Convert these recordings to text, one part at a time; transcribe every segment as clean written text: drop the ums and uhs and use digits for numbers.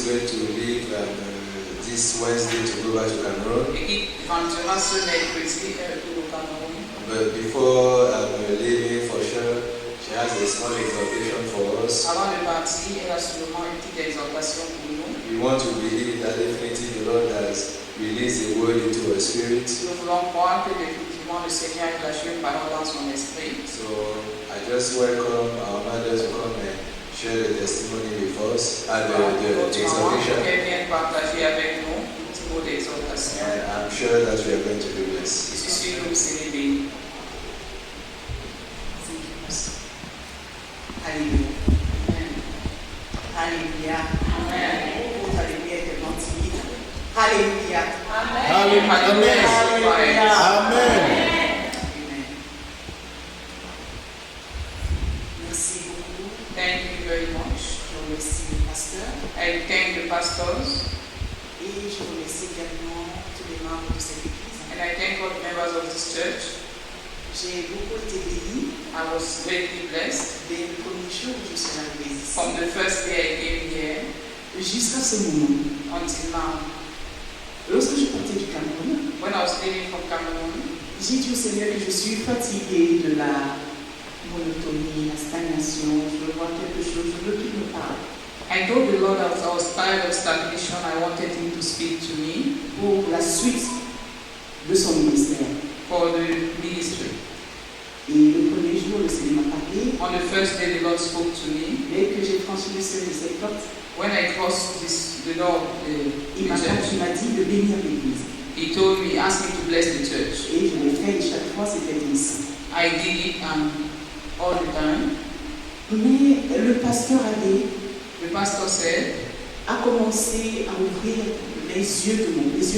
going to leave this Wednesday to go back to Cameroon. Et qui partira ce mercredi pour le Cameroun. But before leaving, for sure, she has a small exhortation for us. Avant de partir, elle a sûrement une petite exhortation pour nous. We want to believe that definitely the Lord has released a word into our spirit. Nous voulons croire que définitivement le Seigneur a lâché une parole dans son esprit. So I just welcome our mothers to come and share the testimony with us and the exhortation. Qu'elle vienne partager avec nous un petit mot d'exhortation. And I'm sure that we are going to be blessed. Je suis sûr que vous serez bénis. Alléluia. Alléluia. Amen. Votre alléluia est tellement timide. Alléluia. Amen. Alléluia. Amen. Merci beaucoup. Thank you very much. Je remercie le pasteur I thank the pastors et je remercie également tous les membres de cette église. and I thank all the members of this church. J'ai beaucoup été bénie I was greatly blessed dès le premier jour où je suis arrivée ici. from the first day I came here Jusqu'à ce moment, until now. lorsque je partais du Cameroun, When I was leaving from Cameroon, j'ai dit au Seigneur que je suis fatiguée de la monotonie, la stagnation. Je veux voir quelque chose, je veux qu'il me parle. I told the Lord that I was tired of stagnation. I wanted Him to speak to me Pour la suite de son ministère. for the ministry. Et le premier jour, le Seigneur m'a parlé. On the first day, the Lord spoke to me. Dès que j'ai franchi le seuil de cette porte, When I crossed the door of the il m'a church, dit de bénir l'église. He told me, asked me to bless the church. Et je l'ai fait et chaque fois c'était bénissant. I did it all the time. Mais le pasteur Adé The pastor said, a commencé à ouvrir les yeux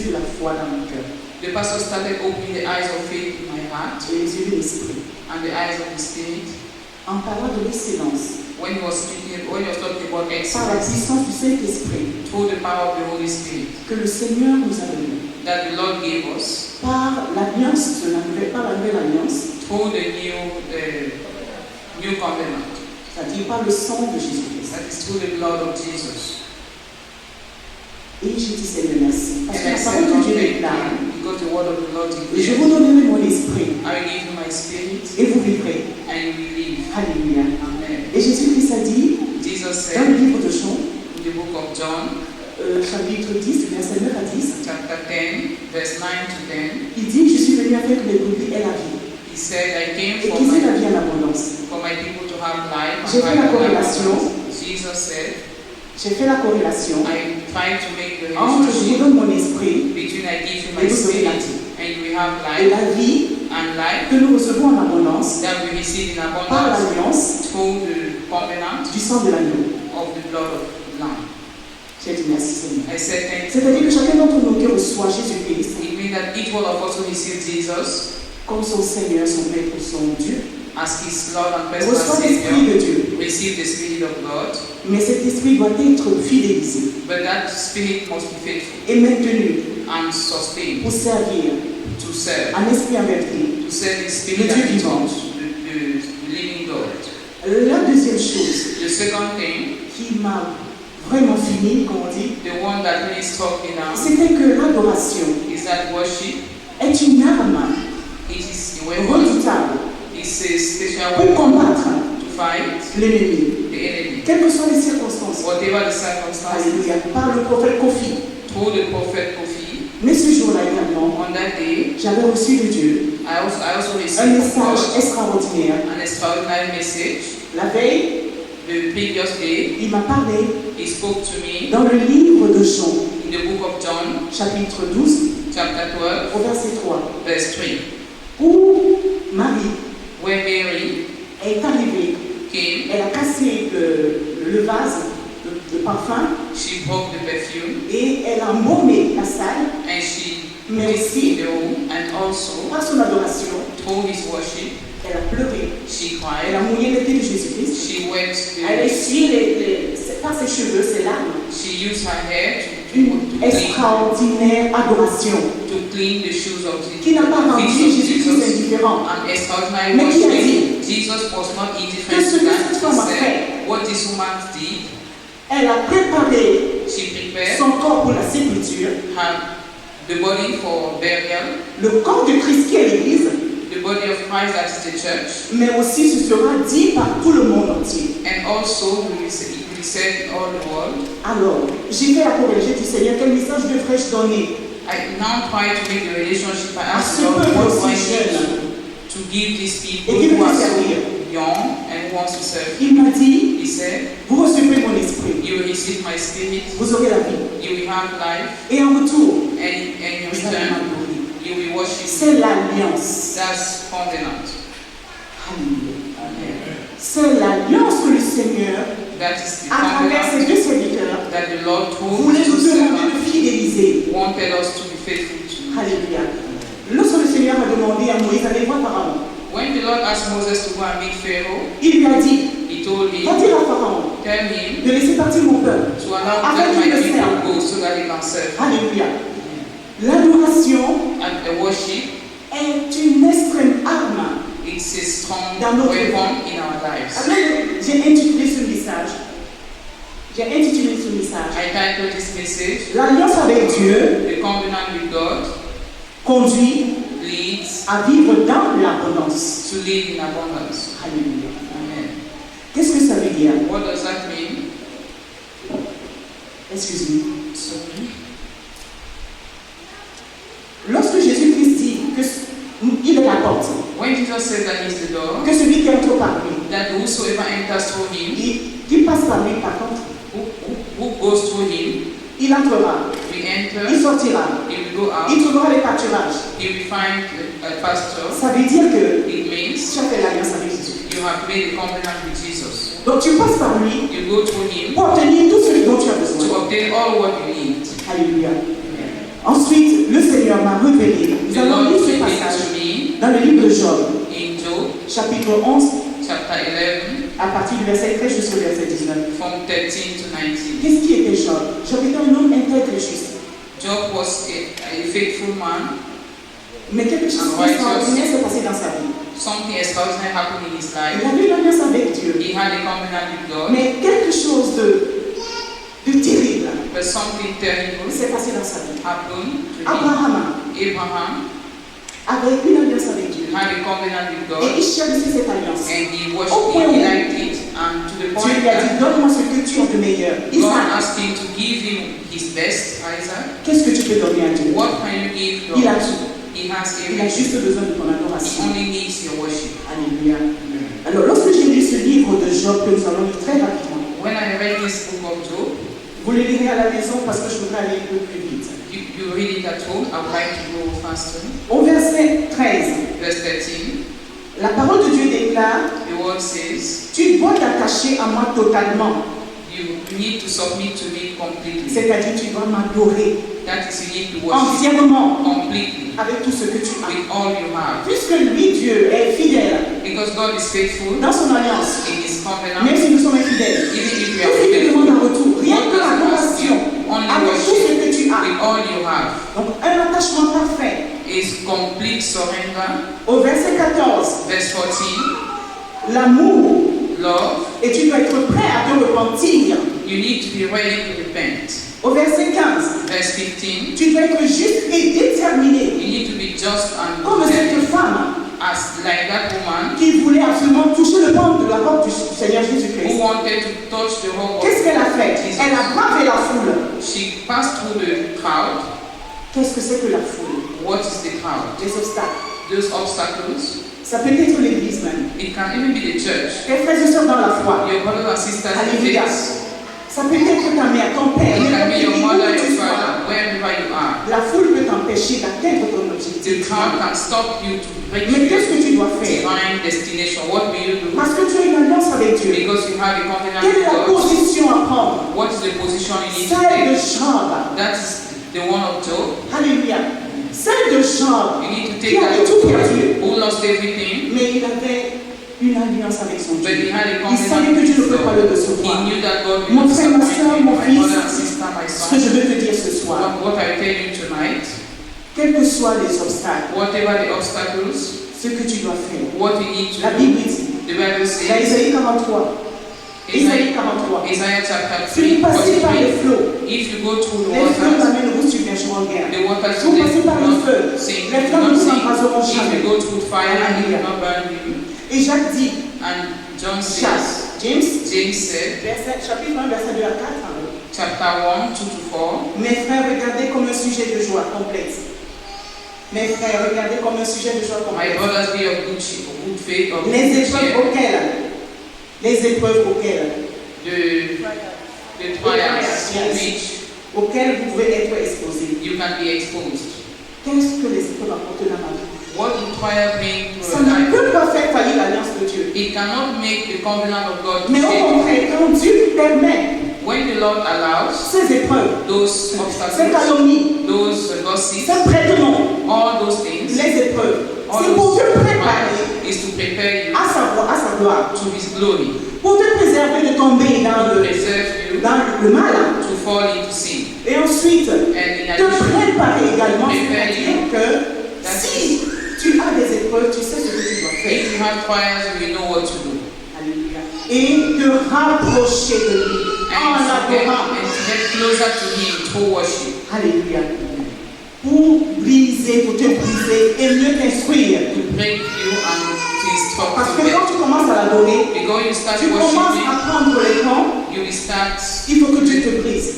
de la foi dans mon cœur. the pastor started opening the eyes of faith in my heart Et les yeux de l'esprit. and the eyes of the spirit. En parlant de l'excellence, When he was talking about par la excellence, puissance du Saint-Esprit through the power of the Holy Spirit, que le Seigneur nous a donné, that the Lord gave us par l'alliance de par la nouvelle alliance, through the new covenant. c'est-à-dire par le sang de Jésus-Christ. That is through the blood of Jesus. Et j'ai dit Seigneur merci. Parce que And I la said, parole Lord, de Dieu thank est là. you, because the word of the Lord Et is je there. vous donnerai mon esprit I will give you my spirit et vous vivrez. and you will live. Alléluia. Amen. Et Jésus-Christ a dit Jesus dans le said livre de Jean, in the book of John, chapitre 10, verset 9 à 10, chapter 10, verse 9 to 10, il dit je suis venu afin que mes brebis aient la vie he said, I came et qu'ils aient la vie en abondance. for my people to have life. J'ai fait la and life corrélation. abundant. Jesus said, J'ai fait la corrélation I try to make the entre je vous relationship donne mon esprit between I give you et my vous aurez la spirit vie. and you will have Et life la vie and life que nous recevons en abondance that we receive in par abundance l'alliance through the covenant du sang de l'agneau. of the blood of the Lamb. J'ai dit merci Seigneur. I said thank you. C'est-à-dire que chacun d'entre nous qui reçoit Jésus-Christ It means that each one of us who receives Jesus comme son Seigneur, son Maître, son Dieu, as his Lord and personal reçoit l'Esprit Savior, de Dieu. receive the Spirit of God, Mais cet esprit doit être fidélisé but that Spirit must be faithful et maintenu and sustained pour servir to serve, en esprit en vérité. to serve the Spirit Le Dieu and vivant. the living God. La deuxième chose The second thing, qui m'a vraiment fini, comme on dit, the one that really struck me now, c'était que l'adoration is that worship. est une arme It is a weapon. redoutable It's a special pour weapon combattre to fight l'ennemi, the enemy, quelles que soient les circonstances. whatever the circumstances. Alléluia. Par le prophète Kofi. Through the prophet Kofi, Mais ce jour-là également, on that day, j'avais reçu de Dieu I also un received from message God extraordinaire. an extraordinary message. La veille, The previous day, il m'a parlé he spoke to me dans le livre de Jean, in the book of John, chapitre 12, chapter 12, au verset 3, verse 3, où Marie where Mary est arrivée. came, Elle a cassé le vase de parfum she broke the perfume, et elle a embaumé la salle, and she mais put it aussi, in the room, and also, par son adoration, through his worship, elle a pleuré. she Elle a cried, mouillé les pieds de Jésus-Christ. she went Elle a to, essuyé par ses cheveux, ses larmes. she used her hair Une extraordinaire adoration to clean the shoes of qui n'a pas rendu feet of Jésus-Christ Jesus. indifférent. An extraordinary Mais qui a worship. dit Jesus was not que indifferent ce to que that. cette He femme a said, fait, what this woman did, elle a préparé She prepared son corps pour la sépulture, the body for burial, le corps de Christ qui est l'Église, the body of Christ that is the church, mais aussi ce sera dit par tout le monde entier. and also it will be said in all the world. Alors, j'ai fait la corrélation du Seigneur, quel message devrais-je donner I now try to make the relationship. I à ask ce the Lord, peuple what do I aussi need jeune? to give these people Et qui who veut are so servir. young and who wants to serve? Il m'a dit, He said, vous recevrez mon esprit, you will receive my spirit, vous aurez la vie. you will have life, Et en retour, and in vous allez return, m'adorer. you will worship me. C'est l'alliance. That's covenant. Alléluia. Amen. C'est l'alliance que le Seigneur, That is the à travers ses covenant deux serviteurs, that the Lord told voulait his nous two demander servants, de fidéliser. wanted us to be faithful to. Alléluia. Lorsque le Seigneur a demandé à Moïse d'aller voir Pharaon, When the Lord asked Moses to go and meet Pharaoh, il lui a dit, he told va him, dire à Pharaon tell him de laisser partir mon peuple. to allow Afin let qu'il my le people serve. go so that they can serve. Alléluia. L'adoration And the worship est une extrême arme. is a strong Dans notre weapon in our lives. Alors, j'ai intitulé ce message. I titled this message, L'alliance avec Dieu The Covenant with God conduit leads à vivre dans l'abondance. to live in abundance. Alléluia. Amen. Qu'est-ce que ça veut dire? What does that mean? Excuse-moi. Sorry. Lorsque Jésus-Christ dit qu'il est la porte, When Jesus said that he's the door, que celui qui entre par lui, that whosoever enters through him, qui passe par lui par contre, who goes through him, il entrera, will il enter, sortira, he will go out, il trouvera les pâturages. he will find a pasture. Ça veut dire que It means tu as fait l'alliance avec Jésus. you have made a covenant with Jesus. Donc tu passes par lui You go through him pour obtenir tout ce dont tu as besoin. to obtain all what you need. Alléluia. Ensuite, le Seigneur m'a révélé. Nous The allons Lord lire ce revealed passage to me dans le livre de Job, in Job chapitre 11, chapter 11 à partir du verset 13 jusqu'au verset 19. from 13 to 19. Qu'est-ce qui était Job? Job était un homme intègre et juste. Job was a faithful man. Mais quelque chose d'extraordinaire s'est passé dans sa vie. Something extraordinary happened in his Il life. avait une alliance avec Dieu. He had a covenant with God, Mais quelque chose de terrible but something terrible s'est passé dans sa vie. happened to him. Abraham Abraham avait une alliance avec Dieu. had a covenant with Et God, il chérissait cette alliance. and he liked it, and to the Dieu point lui a dit, that donne-moi ce que tu as de meilleur. God Isaac, asked him to give him his best, Isaac. qu'est-ce que tu peux donner à Dieu? What can you give Il a God? tout. He has Il a everything. juste besoin de ton He adoration. only needs your worship. Alléluia. Alors, lorsque j'ai lu ce livre de Job, que nous allons lire très rapidement, When I read this book of Job, vous le lirez à la maison parce que je voudrais aller un peu plus vite. you read it at home. I would like to go faster. Au verset 13, Verse 13, la parole de Dieu déclare, the word says, tu dois t'attacher à moi totalement. you need to submit to me completely. C'est-à-dire, tu dois m'adorer That is, you need to worship entièrement completely avec tout ce que tu as. with all you have. Puisque lui, Dieu, est fidèle Because God is faithful dans son alliance, in His même covenant, si nous sommes infidèles, even if we tout are ce qu'il demande en faithful, retour, rien God que doesn't ask l'adoration you, only avec tout ce worship que tu as. with all you have. Donc, un attachement parfait. Is complete surrender. Au verset 14, Verse 14, l'amour, love, et tu dois être prêt à te repentir. you need to be ready to repent. Au verset 15, Verse 15, tu dois être juste et déterminé, you need to be just and comme cette determined, femme as like that woman qui voulait absolument toucher le ventre de la porte du Seigneur who Jésus-Christ. wanted to touch the whole Qu'est-ce world. qu'elle a fait? Elle a bravé la foule. She passed through the crowd. Qu'est-ce que c'est que la foule? What is the crowd? Les obstacles. Those obstacles. Ça peut être l'église même. It can even be the church. Tes frères et sœurs dans la foi. Your brothers and sisters in Alléluia. faith. Ça peut être ta mère, ton père, It can be your mother, n'importe qui, où your tu sois. father, wherever you are. La foule peut t'empêcher d'atteindre ton The objectif. crowd can stop you to break Mais qu'est-ce que tu dois your faire? divine destination. What will you do? Parce que tu as une alliance avec Dieu. Because you have a covenant Quelle est with la God. position à prendre? What is the position you need to Celle de take? Job. That is the one of Job. Alléluia. Celle de Job. You need to Qui take avait that tout of perdu, Job who lost everything, mais il avait une alliance avec son but he Dieu. had a Il savait covenant que Dieu ne with peut pas le God. He recevoir. knew that God Mon will frère, ma soeur, disappoint mon my fils, brother and sister, my Ce que son. je veux te dire ce soir, What I tell you tonight, quels que soient les obstacles, whatever the obstacles, ce que tu dois faire. what you need to La do, Bible dit, the Bible dans says Isaïe 43, Isaïe 43. Isaiah chapter Si vous 3, passez par les 43. flots, If you go through the les flots waters, t'amèneront sur un chemin de guerre. the waters Si vous passez par le feu, sink, les do flammes ne not vous sink. embraseront If jamais. you go through fire, it will not burn you. Et Jacques dit, And John says, James, James said, chapitre 1, verset 2 à 4. chapter 1, 2 to 4. Mes frères, regardez comme un sujet de joie complexe. Mes frères, regardez comme un sujet de joie My complexe. brothers, be of good faith, of Les good épreuves cheer. auxquelles The trials Yes. auxquelles vous pouvez être exposés. you can be exposed. Qu'est-ce que les épreuves apportent dans ma vie? What do trials mean to Ça a ne life? peut pas faire faillir l'alliance de Dieu. It cannot make the covenant of God to Mais au shake. contraire, quand Dieu permet When the Lord allows ces épreuves, those ces obstacles, calomnies, those gossips, ces traitements, all those things, les épreuves, all c'est pour those te préparer trials is to prepare you à sa gloire, to His glory, pour te préserver de tomber dans to preserve you le mal, to fall into sin. et ensuite And in te addition, préparer également, Prepare c'est-à-dire que si tu as des épreuves, tu sais ce que tu dois faire. if you have trials, you will know what to do. Alléluia. Et te rapprocher de lui en l'adorant. And to get closer to Him through worship. Alléluia. Pour te briser et mieux t'instruire. To break you and to instruct Parce que you quand better. tu commences à l'adorer, Because you start tu commences worshiping, à prendre les temps, you will start. il faut que Dieu te brise.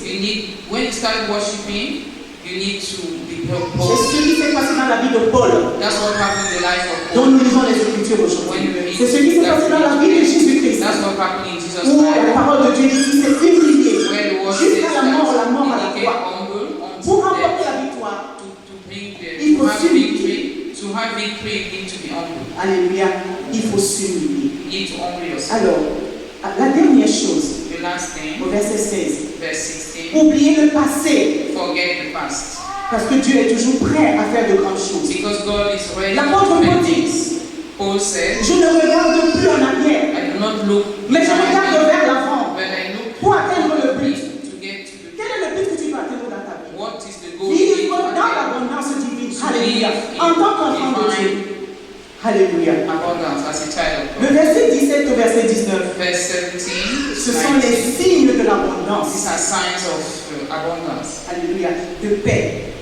When you start worshiping, you need to be C'est proposed. ce qui s'est passé dans la vie de Paul, That's what happened in the life of dont Paul. nous lisons les Écritures aujourd'hui. C'est ce qui s'est passé dans la vie de Jésus-Christ, That's what happened in Jesus' où la life. parole de Dieu dit qu'il s'est humilié Where the word says jusqu'à la mort à that la he became croix. humble Pour unto remporter death. la victoire, To bring Il faut to have s'humilier. victory, you need to be humble. alléluia, il faut s'humilier. You need to humble yourself. Alors, la dernière chose, The last thing, au verset 16, verse 16, oubliez le passé, forget the past. parce que Dieu est toujours prêt à faire de grandes choses. Because God is ready L'apôtre to Paul make dit, things. Paul said, je ne regarde plus en arrière, I do not look mais je behind regarde me, vers l'avant but I look pour atteindre le but. to get to the Quel est le but que tu vas atteindre dans ta vie? what is the goal you need Vivre to dans attain. l'abondance divine. To Alléluia. live En tant qu'enfant de Dieu. Alléluia. abundance as a child of Le God. verset 17 au verset 19, Verse 17, ce sont les 19, signes de these l'abondance. are signs of abundance, Alléluia. De paix,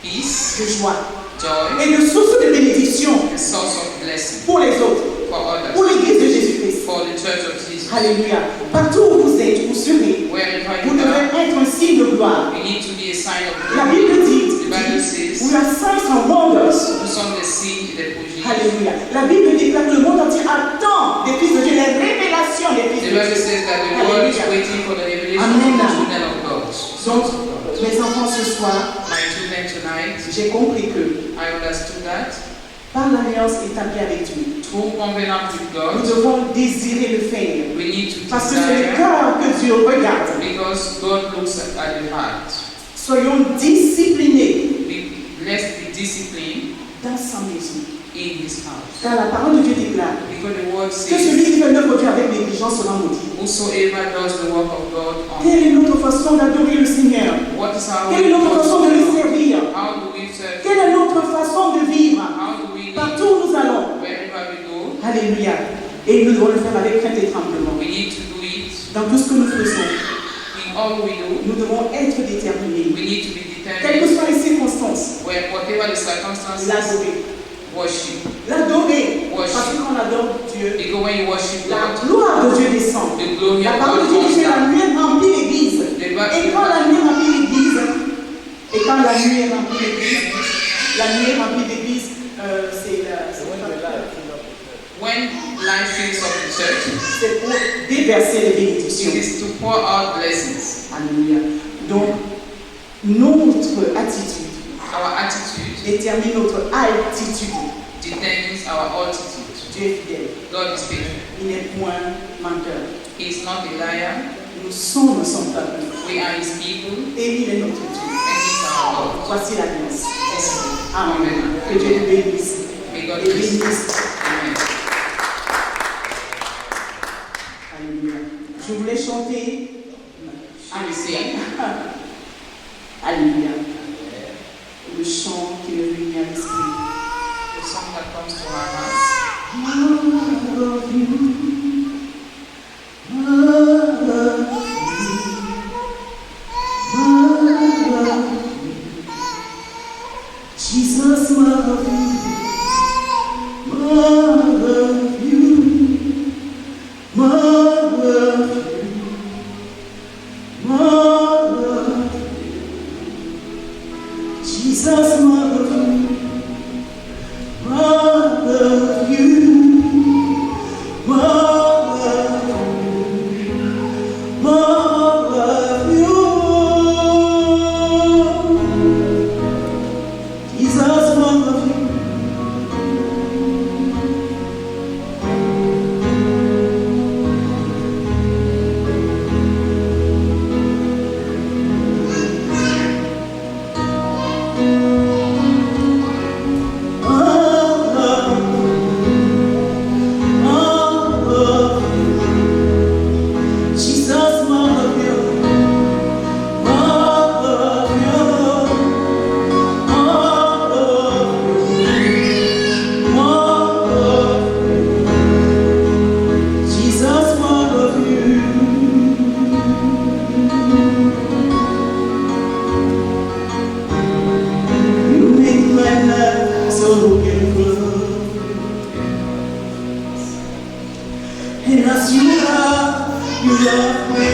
peace, de joie joy, et de source de bénédiction a source of blessing pour les autres, for pour others, l'église de Jésus-Christ. for the church of Jesus. Alléluia. Partout où vous êtes, vous serez. Wherever Vous you are, devez être un signe de gloire. you need to be a sign of La glory. Bible dit, The Bible says, we are signs and wonders. nous sommes des signes des prodiges. Alléluia. La Bible déclare que le monde entier attend des fils de Dieu, les révélations des fils The de Bible Dieu. says that the world is Alléluia. waiting for the revelation Amen. of the children of God. Donc, mes enfants, ce soir, My children tonight, j'ai compris que I understood that par l'alliance établie avec Dieu, through covenant with nous God, devons désirer le faire. we need to Parce que c'est le desire, cœur que Dieu regarde. because God looks at the heart. Soyons disciplinés Let's be disciplined dans sa maison. in His house. Car la parole de Dieu déclare Because the word que says, celui qui fait l'œuvre de Dieu avec négligence sera maudit. whosoever does the work of God on Quelle est notre façon d'adorer le Seigneur? what is our Quelle est notre façon de le servir? How do we serve? Quelle est notre façon de vivre? How do we live? Partout où nous allons. Wherever we go, Alléluia. Et nous devons le faire avec crainte et tremblement. we need to do it. Dans tout ce que nous faisons, In all we do, nous devons être déterminés. we need to be Quelles que determined. soient les circonstances, Whatever the circumstances, l'adorer. worship. L'adorer. Worship. Parce que quand on adore Dieu, Because when you worship la God, gloire de Dieu descend. the glory La of parole God de Dieu comes dit que la down. nuée remplit l'église. The Et quand la nuée remplit l'église, la nuée remplit l'église, When life fills up the church, c'est pour déverser les it bénédictions. is to pour out blessings. Alléluia. Donc, notre attitude Our attitude détermine notre altitude. determines our altitude. Dieu est fidèle. God is faithful. Il n'est point menteur. He is not a liar. Nous sommes son peuple. We are His people, Et il est notre Dieu. and He is our God. Voici l'alliance. This is Amen. Que Dieu nous bénisse. May God Et bless you. bénisse. Amen. Alléluia. Je voulais chanter. Shall we sing? Alléluia. Le chant qui me vient à l'esprit. The song that comes to our hearts. I love you. Jesus, more of you. More of you. More of you. More of you. Jesus, more of you. More of you. More of you. More of you. Jesus, more of you. And as you love me.